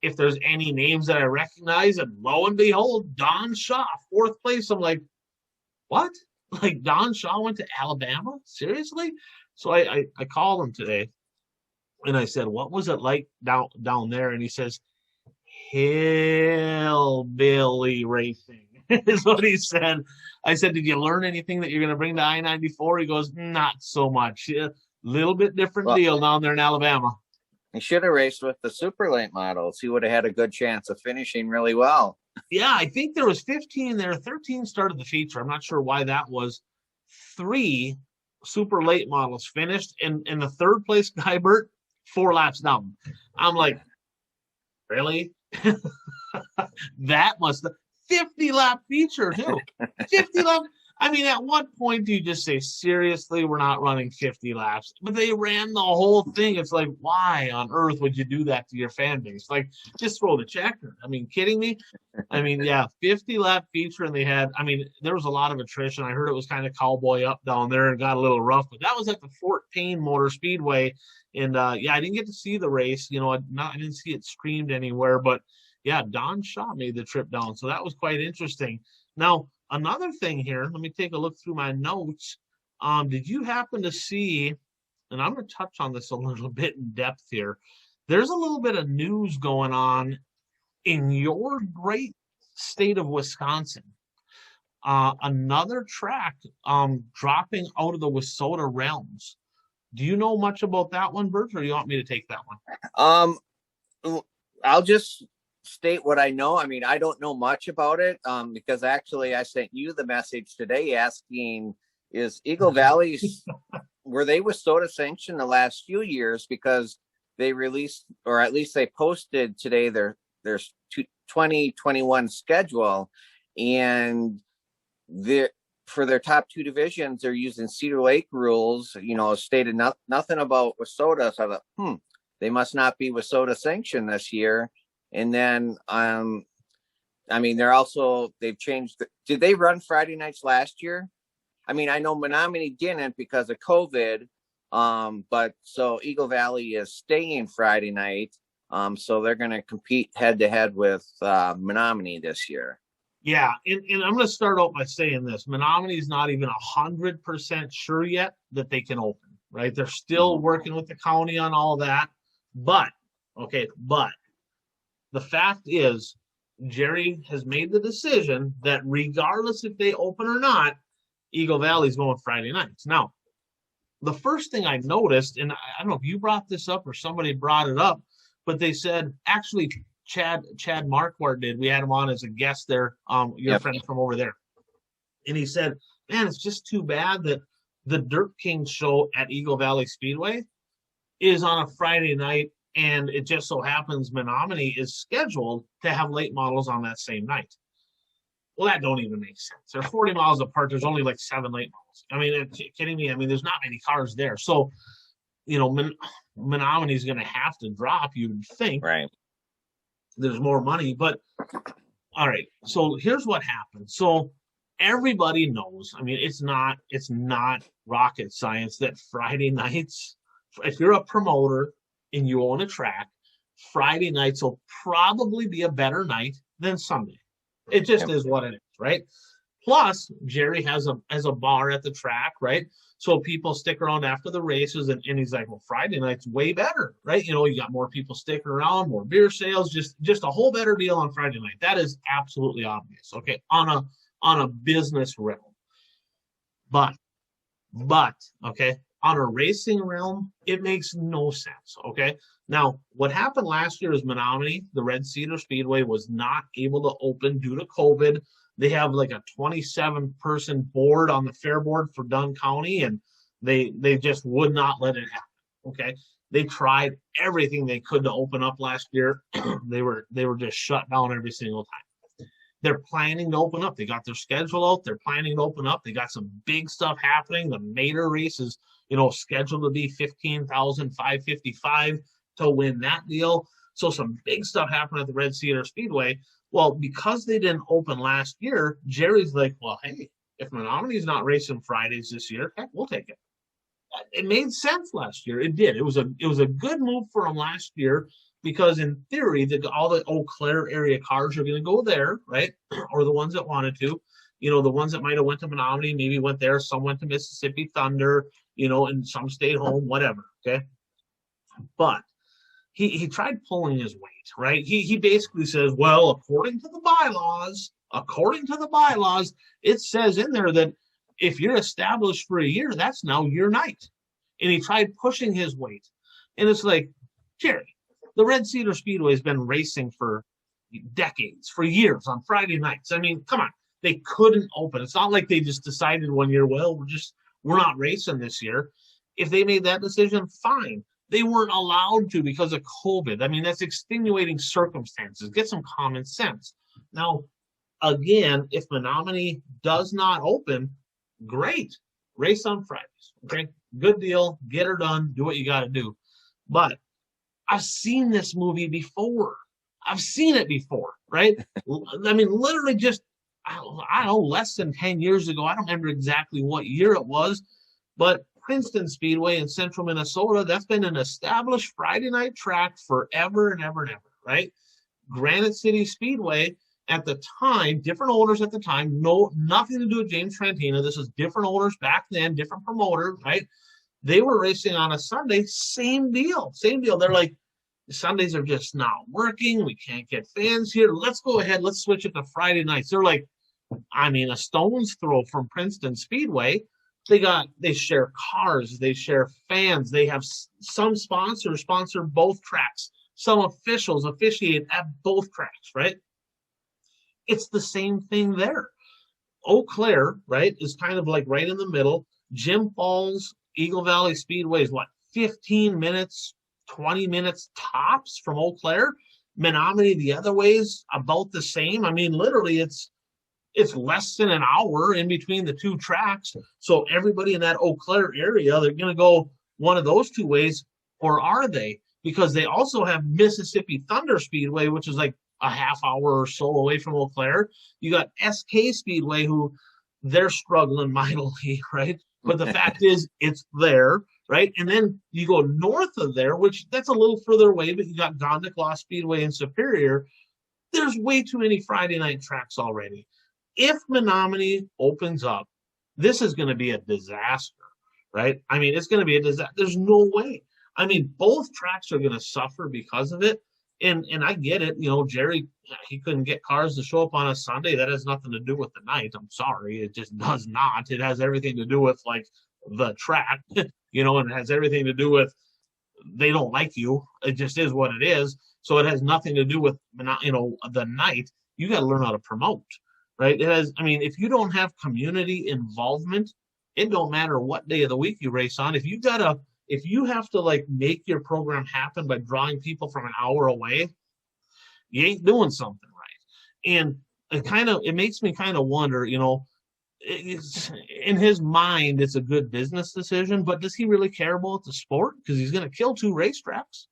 if there's any names that I recognize, and lo and behold, Don Shaw, 4th place. I'm like, what? Like Don Shaw went to Alabama? Seriously? So I called him today and I said, what was it like down there? And he says, hillbilly racing is what he said. I said, did you learn anything that you're going to bring to I-94? He goes, not so much. A little bit different deal down there in Alabama. He should have raced with the super late models. He would have had a good chance of finishing really well. Yeah, I think there was 15 there. 13 started the feature. I'm not sure why that was. 3 super late models finished, and the 3rd place guy, Bert, 4 laps down. I'm like, really? That must have 50 lap feature too. 50 lap. I mean, at what point do you just say, seriously, we're not running 50 laps? But they ran the whole thing. It's like, why on earth would you do that to your fan base? Like, just throw the checker. I mean, kidding me? I mean, yeah, 50 lap feature, and they had, I mean, there was a lot of attrition. I heard it was kind of cowboy up down there and got a little rough, but that was at the Fort Payne Motor Speedway. And yeah, I didn't get to see the race. You know, I didn't see it streamed anywhere, but yeah, Don Shaw made the trip down. So that was quite interesting. Now, another thing here, let me take a look through my notes. Did you happen to see, and I'm going to touch on this a little bit in depth here. There's a little bit of news going on in your great state of Wisconsin. Another track dropping out of the Wissota realms. Do you know much about that one, Bert, or do you want me to take that one? I'll just state what I know. I mean, I don't know much about it because actually I sent you the message today asking, is Eagle Valley, were they Wissota sanctioned the last few years? Because they released, or at least they posted today, their 2021 schedule, and for their top 2 divisions, they're using Cedar Lake rules, you know, stated nothing about Wissota. So I thought, they must not be Wissota sanctioned this year. And then, I mean, they've changed. Did they run Friday nights last year? I mean, I know Menominee didn't because of COVID. But so Eagle Valley is staying Friday night. So they're going to compete head to head with Menominee this year. Yeah, and I'm going to start out by saying this. Menominee is not even 100% sure yet that they can open, right? They're still working with the county on all that. But the fact is, Jerry has made the decision that regardless if they open or not, Eagle Valley's going Friday nights. Now, the first thing I noticed, and I don't know if you brought this up or somebody brought it up, but they said, actually, Chad Marquardt did. We had him on as a guest there, your friend from over there. And he said, man, it's just too bad that the Dirt King show at Eagle Valley Speedway is on a Friday night, and it just so happens Menominee is scheduled to have late models on that same night. Well, that don't even make sense. They're 40 miles apart. There's only like 7 late models. I mean, kidding me? I mean, there's not many cars there. So, you know, Menominee is going to have to drop, you would think. Right. There's more money. But, all right. So here's what happened. So everybody knows, I mean, it's not rocket science that Friday nights, if you're a promoter and you own a track, Friday nights will probably be a better night than Sunday. It just is what it is, right? Plus, Jerry has a bar at the track, right? So people stick around after the races, and he's like, well, Friday night's way better, right? You know, you got more people sticking around, more beer sales, just a whole better deal on Friday night. That is absolutely obvious, okay, on a business realm. But, okay, on a racing realm, it makes no sense, okay? Now, what happened last year is Menominee, the Red Cedar Speedway, was not able to open due to COVID. They have like a 27-person board on the fair board for Dunn County, and they just would not let it happen, okay? They tried everything they could to open up last year. They were just shut down every single time. They're planning to open up. They got their schedule out. They're planning to open up. They got some big stuff happening. The Mater race is, you know, scheduled to be $15,555 to win that deal. So some big stuff happened at the Red Cedar Speedway. Well, because they didn't open last year, Jerry's like, well, hey, if Menominee's not racing Fridays this year, heck, we'll take it. It made sense last year. It did. It was a good move for them last year. because in theory, all the Eau Claire area cars are going to go there, right? Or the ones that wanted to, the ones that might have went to Menominee, maybe went there. Some went to Mississippi Thunder, and some stayed home, whatever. Okay. But he tried pulling his weight, right? He basically says, well, according to the bylaws, it says in there that if you're established for a year, that's now your night. And he tried pushing his weight. And it's like, Jerry, the Red Cedar Speedway has been racing for decades, for years on Friday nights. I mean, come on. They couldn't open. It's not like they just decided one year, well, we're not racing this year. If they made that decision, fine. They weren't allowed to because of COVID. I mean, that's extenuating circumstances. Get some common sense. Now, again, if Menominee does not open, great. Race on Fridays. Okay, good deal. Get her done. Do what you got to do. But I've seen this movie before. I've seen it before, right? I mean, literally just, I don't know, less than 10 years ago. I don't remember exactly what year it was, but Princeton Speedway in central Minnesota, that's been an established Friday night track forever and ever and ever, right? Granite City Speedway at the time, different owners at the time, nothing to do with James Trantina. This is different owners back then, different promoter, right? They were racing on a Sunday, same deal. They're like, Sundays are just not working. We can't get fans here. Let's go ahead. Let's switch it to Friday nights. They're like, I mean, a stone's throw from Princeton Speedway. They share cars, they share fans, they have some sponsors sponsor both tracks, some officials officiate at both tracks, right? It's the same thing there. Eau Claire, right, is kind of like right in the middle. Jim Falls, Eagle Valley Speedway is what, 15 minutes, 20 minutes tops from Eau Claire. Menominee the other way is about the same. I mean, literally, it's less than an hour in between the two tracks. So everybody in that Eau Claire area, they're going to go one of those two ways, or are they? Because they also have Mississippi Thunder Speedway, which is like a half hour or so away from Eau Claire. You got SK Speedway, who they're struggling mightily, right? But the fact is, it's there, right? And then you go north of there, which that's a little further away, but you got Gondiclaw Speedway in Superior. There's way too many Friday night tracks already. If Menominee opens up, this is going to be a disaster, right? I mean, it's going to be a disaster. There's no way. I mean, both tracks are going to suffer because of it. And I get it. Jerry, he couldn't get cars to show up on a Sunday. That has nothing to do with the night. I'm sorry. It just does not. It has everything to do with, like, the track, and it has everything to do with they don't like you. It just is what it is. So it has nothing to do with, the night. You got to learn how to promote. Right? If you don't have community involvement, it don't matter what day of the week you race on. If you have to like make your program happen by drawing people from an hour away, you ain't doing something right. And it makes me kind of wonder, it's, in his mind, it's a good business decision, but does he really care about the sport? Because he's going to kill two racetracks.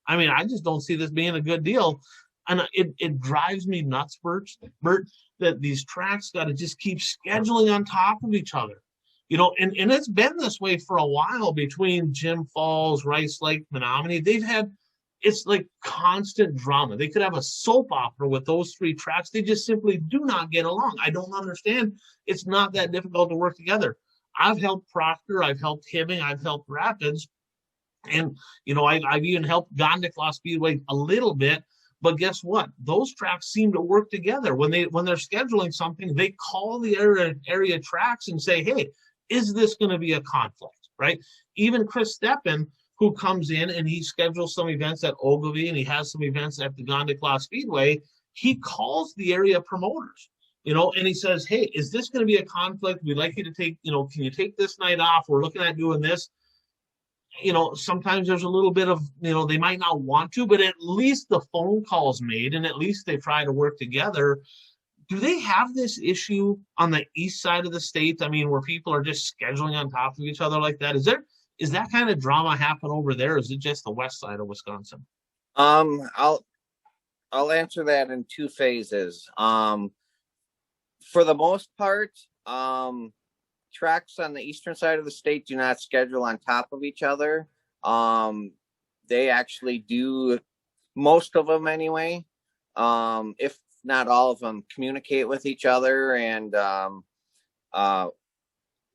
I mean, I just don't see this being a good deal. And it drives me nuts, Bert, that these tracks got to just keep scheduling on top of each other. And it's been this way for a while between Jim Falls, Rice Lake, Menominee. It's like constant drama. They could have a soap opera with those three tracks. They just simply do not get along. I don't understand. It's not that difficult to work together. I've helped Proctor, I've helped Hibbing, I've helped Rapids. And, I've even helped Gondiclaw Speedway a little bit. But guess what? Those tracks seem to work together. When they're scheduling something, they call the area tracks and say, hey, is this going to be a conflict, right? Even Chris Steppen, who comes in and he schedules some events at Ogilvie and he has some events at the Gondiclaw Speedway, he calls the area promoters, and he says, hey, is this going to be a conflict? We'd like you to take, can you take this night off? We're looking at doing this. Sometimes there's a little bit of, they might not want to, but at least the phone call's made and at least they try to work together. Do they have this issue on the east side of the state? I mean, where people are just scheduling on top of each other like that? Is that kind of drama happen over there? Or is it just the west side of Wisconsin? I'll answer that in two phases. For the most part, tracks on the eastern side of the state do not schedule on top of each other. They actually do most of them anyway, if not all of them, communicate with each other, and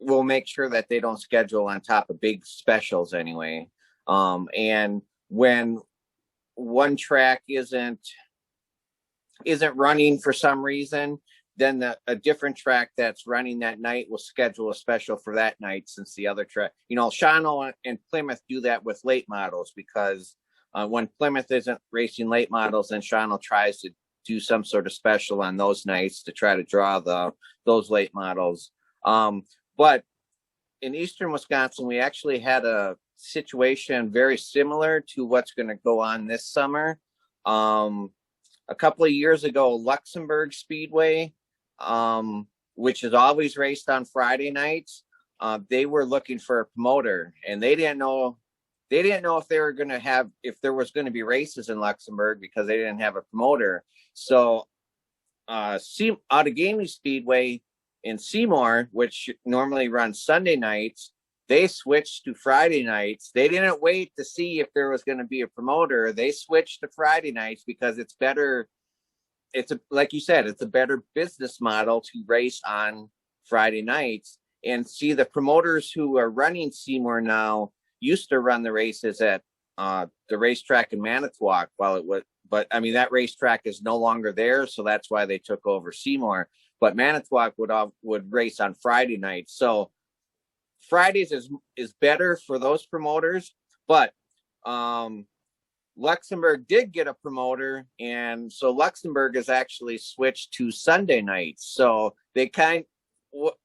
we'll make sure that they don't schedule on top of big specials anyway. And when one track isn't running for some reason, then a different track that's running that night will schedule a special for that night, since the other track, Shawano and Plymouth do that with late models, because when Plymouth isn't racing late models, then Shawano tries to do some sort of special on those nights to try to draw those late models. But in Eastern Wisconsin, we actually had a situation very similar to what's going to go on this summer. A couple of years ago, Luxembourg Speedway, which is always raced on Friday nights, they were looking for a promoter, and they didn't know if there was going to be races in Luxembourg, because they didn't have a promoter. So Outagamie Speedway in Seymour, which normally runs Sunday nights, they switched to Friday nights. They didn't wait to see if there was going to be a promoter. They switched to Friday nights because it's better. Like you said, it's a better business model to race on Friday nights. And see, the promoters who are running Seymour now used to run the races at the racetrack in Manitowoc but I mean, that racetrack is no longer there, so that's why they took over Seymour. But Manitowoc would race on Friday nights. So Fridays is better for those promoters, but Luxembourg did get a promoter, and so Luxembourg has actually switched to Sunday nights. So they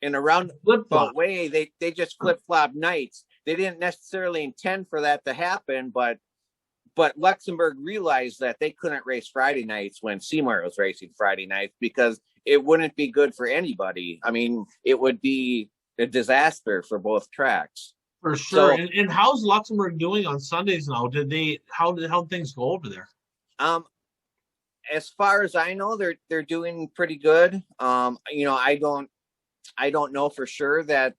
in a roundabout way, they just flip-flop nights. They didn't necessarily intend for that to happen, but Luxembourg realized that they couldn't race Friday nights when Seymour was racing Friday nights, because it wouldn't be good for anybody. I mean, it would be a disaster for both tracks. For sure. So, and how's Luxembourg doing on Sundays now? How things go over there? As far as I know, they're doing pretty good. I don't know for sure that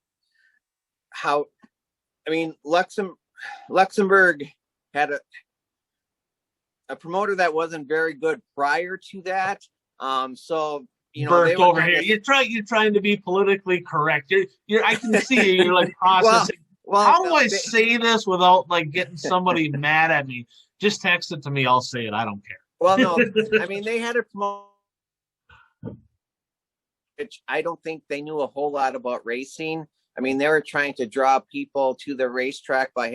Luxembourg had a promoter that wasn't very good prior to that. So Bert over here. You're trying to be politically correct. I can see you're like processing. How do I say this without like getting somebody mad at me? Just text it to me. I'll say it. I don't care. Well, no, I mean, they had a promoter, which I don't think they knew a whole lot about racing. I mean, they were trying to draw people to the racetrack by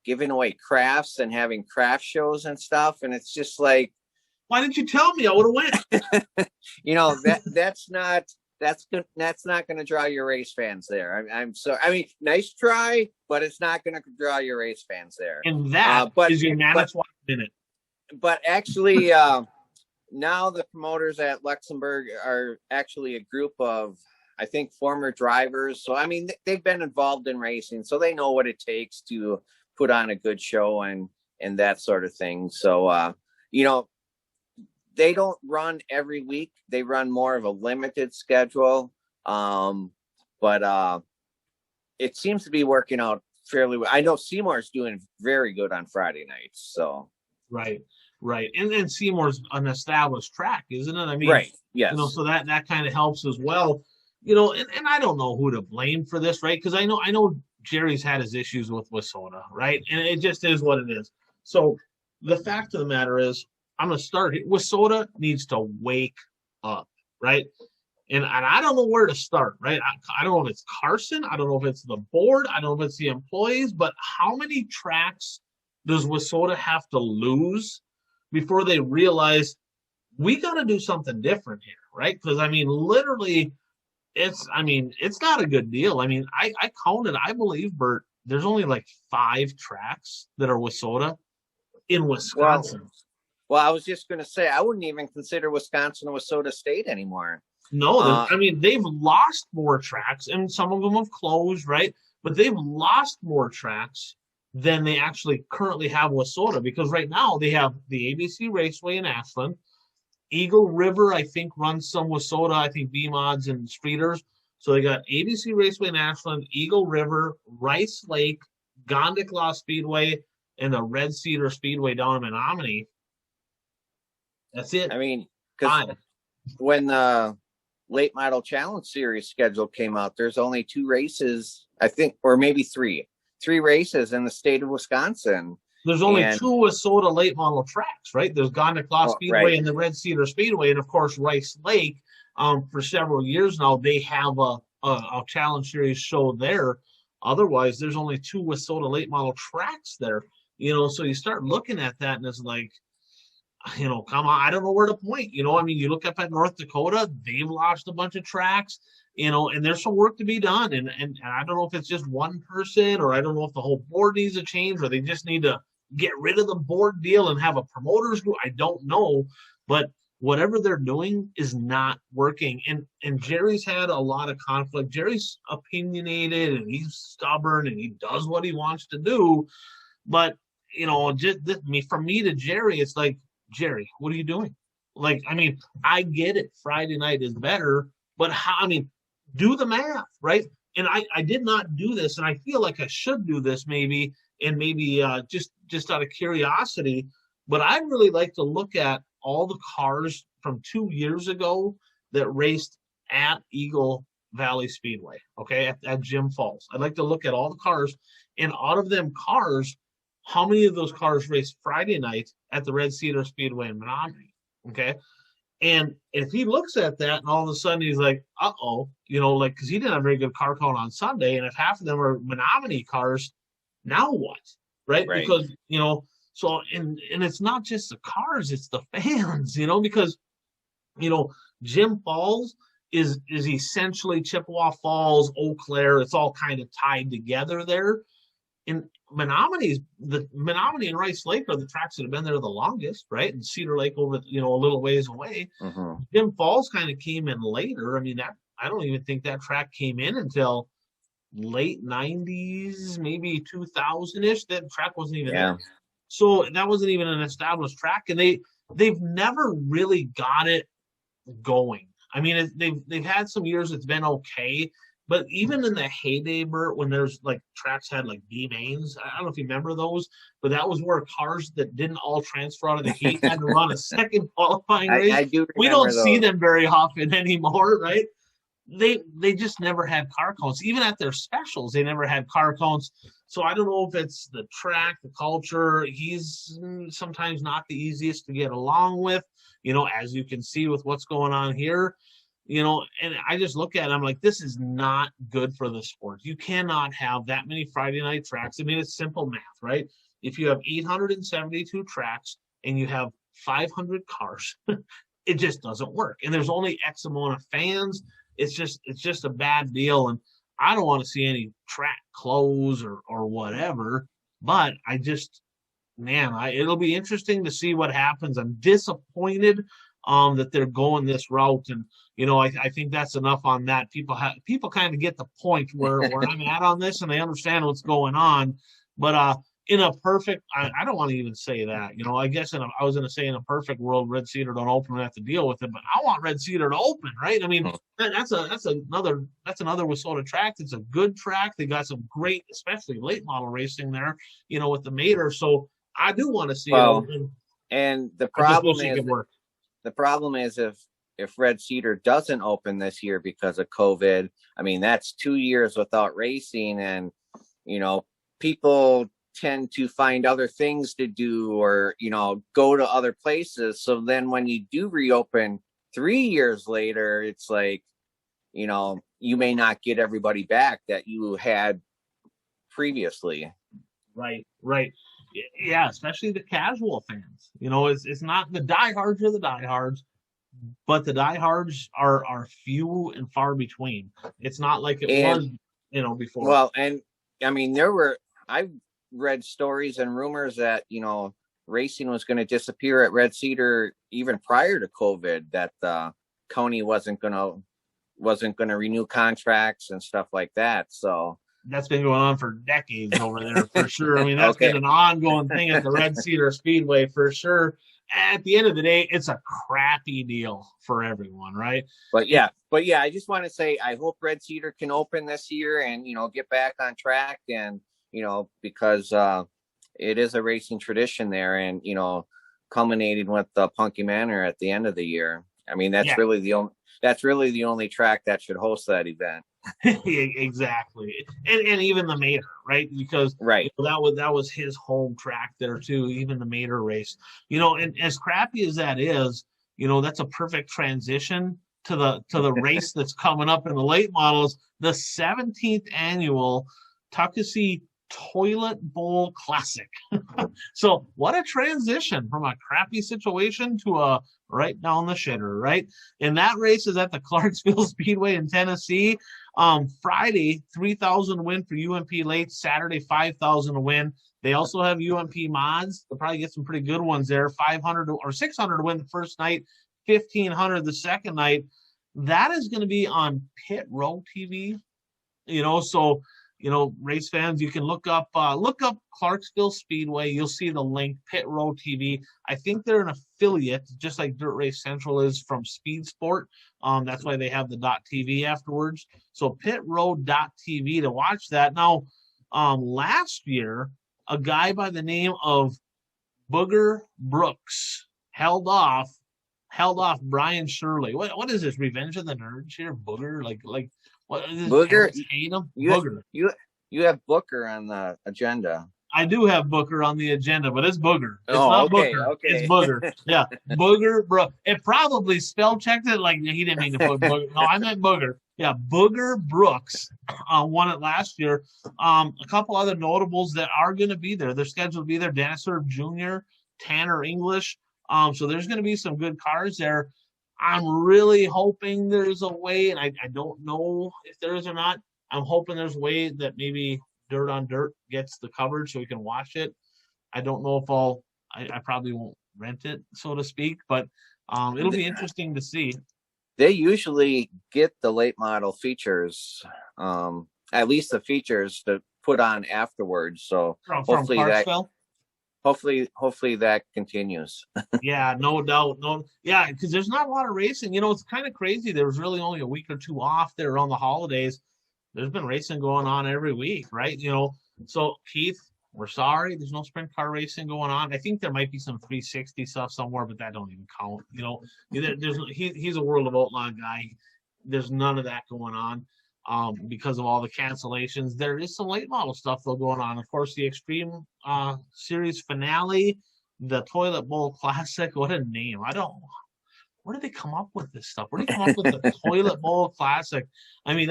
giving away crafts and having craft shows and stuff. And it's just like, why didn't you tell me? I would have went. That's not going to draw your race fans there. I mean, nice try, but it's not going to draw your race fans there. And that is your Manitowoc minute. But actually, now the promoters at Luxembourg are actually a group of, I think, former drivers. So, I mean, they've been involved in racing, so they know what it takes to put on a good show and that sort of thing. So, they don't run every week. They run more of a limited schedule. But it seems to be working out fairly well. I know Seymour's doing very good on Friday nights. So right. And then Seymour's an established track, isn't it? I mean, right. Yes. So that kind of helps as well. And I don't know who to blame for this, right? Because I know Jerry's had his issues with WISSOTA, right? And it just is what it is. So the fact of the matter is, I'm going to start here. WISSOTA needs to wake up, right? And I don't know where to start, right? I don't know if it's Carson. I don't know if it's the board. I don't know if it's the employees. But how many tracks does WISSOTA have to lose before they realize we got to do something different here, right? Because, I mean, literally, it's not a good deal. I mean, I counted, I believe, Bert, there's only like 5 tracks that are WISSOTA in Wisconsin. Well, I was just going to say, I wouldn't even consider Wisconsin a WISSOTA state anymore. No, I mean, they've lost more tracks, and some of them have closed, right? But they've lost more tracks than they actually currently have WISSOTA, because right now they have the ABC Raceway in Ashland. Eagle River, I think, runs some WISSOTA, I think B-Mods and Streeters. So they got ABC Raceway in Ashland, Eagle River, Rice Lake, Gondik Law Speedway, and the Red Cedar Speedway down in Menominee. That's it. I mean, because when the late model challenge series schedule came out, there's only 2 races, I think, or maybe 3 races in the state of Wisconsin. There's only 2 Wissota late model tracks, right? There's Gonda Speedway and the Red Cedar Speedway, and of course Rice Lake. For several years now, they have a challenge series show there. Otherwise, there's only 2 Wissota late model tracks there. So you start looking at that, and it's like, come on, I don't know where to point. I mean, you look up at North Dakota, they've lost a bunch of tracks, and there's some work to be done. And I don't know if it's just one person, or I don't know if the whole board needs a change, or they just need to get rid of the board deal and have a promoters group. I don't know, but whatever they're doing is not working. And Jerry's had a lot of conflict. Jerry's opinionated and he's stubborn and he does what he wants to do. But, from me to Jerry, it's like, Jerry, what are you doing? Like, I mean, I get it. Friday night is better, but do the math, right? And I did not do this, and I feel like I should do this maybe just out of curiosity. But I really like to look at all the cars from 2 years ago that raced at Eagle Valley Speedway, okay, at Jim Falls. I'd like to look at all the cars, and out of them cars, how many of those cars raced Friday night at the Red Cedar Speedway in Menominee, okay? And if he looks at that and all of a sudden he's like, because he didn't have a very good car count on Sunday, and if half of them are Menominee cars, now what, right? Because, so, and it's not just the cars, it's the fans, because, Jim Falls is essentially Chippewa Falls, Eau Claire. It's all kind of tied together there. And Menominee and Rice Lake are the tracks that have been there the longest, right? And Cedar Lake over, a little ways away. Mm-hmm. Jim Falls kind of came in later. I mean, I don't even think that track came in until late 90s, maybe 2000-ish. That track wasn't even there. So that wasn't even an established track, and they've never really got it going. I mean, they've had some years it's been okay, but even in the heyday, Bert, when there's like tracks had like B mains, I don't know if you remember those, but that was where cars that didn't all transfer out of the heat had to run a second qualifying race. I do. We don't see them very often anymore, right? They just never had car counts. Even at their specials, they never had car counts. So I don't know if it's the track, the culture. He's sometimes not the easiest to get along with, as you can see with what's going on here, and I just look at it, I'm like, this is not good for the sport. You cannot have that many Friday night tracks. I mean, it's simple math, right? If you have 872 tracks and you have 500 cars, it just doesn't work. And there's only X amount of fans. It's just a bad deal, and I don't want to see any track close or whatever. But it'll be interesting to see what happens. I'm disappointed that they're going this route, and I think that's enough on that. People kind of get the point where I'm at on this, and they understand what's going on. But in a perfect, I don't want to even say that. I guess I was going to say in a perfect world, Red Cedar don't open and have to deal with it. But I want Red Cedar to open, right? I mean, that's another Wissota track. It's a good track. They got some great, especially late model racing there, with the Mater. So I do want to see it open. And the problem is if Red Cedar doesn't open this year because of COVID, I mean, that's 2 years without racing, and people tend to find other things to do or go to other places. So then when you do reopen 3 years later, it's like you may not get everybody back that you had previously. Right Yeah, especially the casual fans. It's not the diehards are the diehards, but the diehards are few and far between. It's not like it was before. Well, and I mean, I've read stories and rumors that racing was going to disappear at Red Cedar even prior to COVID, that the county wasn't going to renew contracts and stuff like that. So that's been going on for decades over there for sure. I mean, that's been an ongoing thing at the Red Cedar Speedway for sure. At the end of the day, it's a crappy deal for everyone, right? But yeah, I just want to say I hope Red Cedar can open this year and get back on track, and because it is a racing tradition there, and culminating with the Punky Manor at the end of the year. I mean, that's Yeah. really the only track that should host that event. Exactly, and even the Mater, right? Because Right. that was his home track there too. Even the Mater race, and as crappy as that is, that's a perfect transition to the race that's coming up in the late models, the 17th annual Tuckusy Toilet Bowl Classic. So what a transition from a crappy situation to a right down the shitter, right? And that race is at the Clarksville Speedway in Tennessee. Friday, 3,000 win for UMP late. Saturday, 5,000 win. They also have UMP mods. They'll probably get some pretty good ones there. 500 or 600 to win the first night, 1,500 the second night. That is going to be on Pit Row TV. So race fans, you can look up Clarksville Speedway. You'll see the link, Pit Row TV. I think they're an affiliate, just like Dirt Race Central is from Speed Sport. That's why they have the .tv afterwards. So pitrow.tv to watch that. Now, last year, a guy by the name of Booger Brooks held off Brian Shirley. What is this? Revenge of the Nerds here? Booger? Like what is this? Booger? Hate him? Booger. You have Booker on the agenda. I do have Booker on the agenda, but it's Booger. It's not okay, Booker. Okay. It's Booger. Yeah. Booger, bro. It probably spell checked it like he didn't mean to put Booger. No, I meant Booger. Yeah, Booger Brooks won it last year. A couple other notables that are going to be there. They're scheduled to be there. Dennis Erb Jr., Tanner English. So there's going to be some good cars there. I'm really hoping there's a way, and I don't know if there is or not. I'm hoping there's a way that maybe Dirt on Dirt gets the coverage so we can watch it. I don't know if I probably won't rent it, so to speak, but it'll be interesting to see. They usually get the late model features, at least the features to put on afterwards. So hopefully that continues. Yeah, no doubt. Yeah, because there's not a lot of racing. It's kind of crazy. There was really only a week or two off there around the holidays. There's been racing going on every week, right? So Keith, we're sorry, there's no sprint car racing going on. I think there might be some 360 stuff somewhere, but that don't even count. He's a World of Outlaw guy. There's none of that going on because of all the cancellations. There is some late model stuff though going on. Of course, the Extreme Series finale, the Toilet Bowl Classic. What a name! Where did they come up with this stuff? Where did they come up with the Toilet Bowl Classic? I mean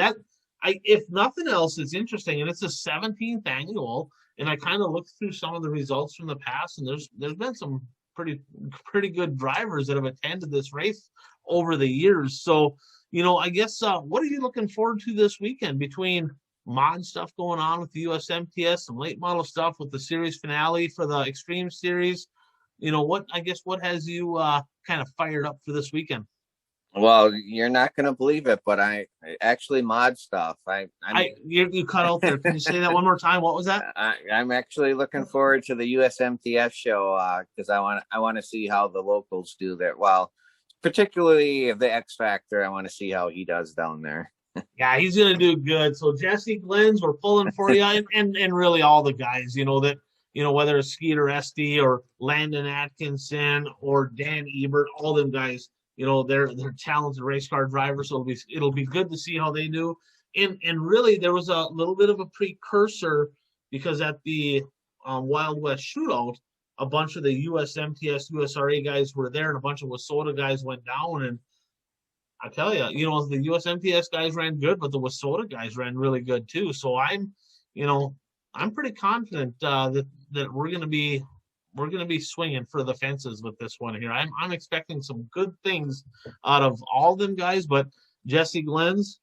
if nothing else, it's interesting, and it's the 17th annual. And I kind of looked through some of the results from the past, and there's been some pretty good drivers that have attended this race over the years. So, I guess what are you looking forward to this weekend between mod stuff going on with the USMTS, some late model stuff with the series finale for the Extreme Series? What has you kind of fired up for this weekend? Well, you're not going to believe it, but I actually mod stuff. You cut out there. Can you say that one more time? What was that? I'm actually looking forward to the USMTS show because I want to see how the locals do there. Well, particularly the X Factor, I want to see how he does down there. Yeah, he's going to do good. So Jesse Glenn's, we're pulling for you, and really all the guys, whether it's Skeeter Esty or Landon Atkinson or Dan Ebert, all them guys. They're talented race car drivers, so it'll be good to see how they do. And really, there was a little bit of a precursor because at the Wild West Shootout, a bunch of the USMTS, USRA guys were there, and a bunch of WISSOTA guys went down. And I tell you, the USMTS guys ran good, but the WISSOTA guys ran really good too. So I'm pretty confident that we're going to be swinging for the fences with this one here. I'm expecting some good things out of all them guys, but Jesse Glenn's,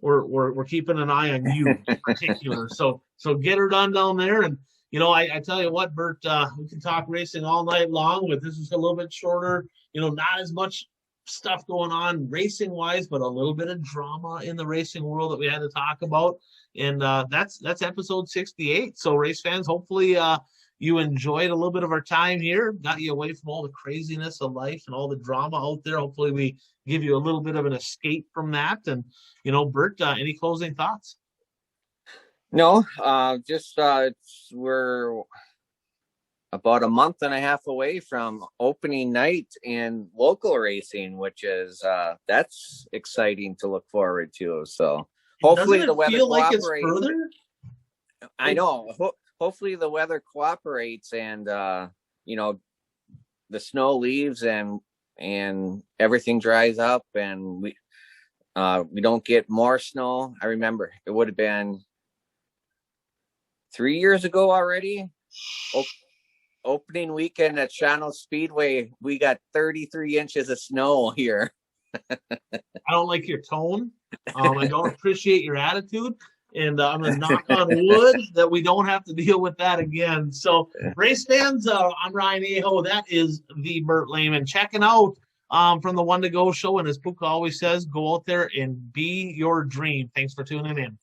we're keeping an eye on you in particular. So get her done down there. And I tell you what, Bert, we can talk racing all night long, but this is a little bit shorter. Not as much stuff going on racing wise, but a little bit of drama in the racing world that we had to talk about. And that's episode 68. So race fans, hopefully you enjoyed a little bit of our time here, got you away from all the craziness of life and all the drama out there. Hopefully we give you a little bit of an escape from that. And, Bert, any closing thoughts? No, about a month and a half away from opening night in local racing, which is that's exciting to look forward to. So hopefully Doesn't the it weather feel like it's cooperates. further? I know. Hopefully the weather cooperates and you know, the snow leaves and everything dries up and we don't get more snow. I remember it would have been 3 years ago already. Opening weekend at Shawano Speedway, we got 33 inches of snow here. I don't like your tone. I don't appreciate your attitude. And I'm going to knock on wood that we don't have to deal with that again. So, race fans, I'm Ryan Aho. That is the Burt Lehman checking out from the One to Go show. And as Puka always says, go out there and be your dream. Thanks for tuning in.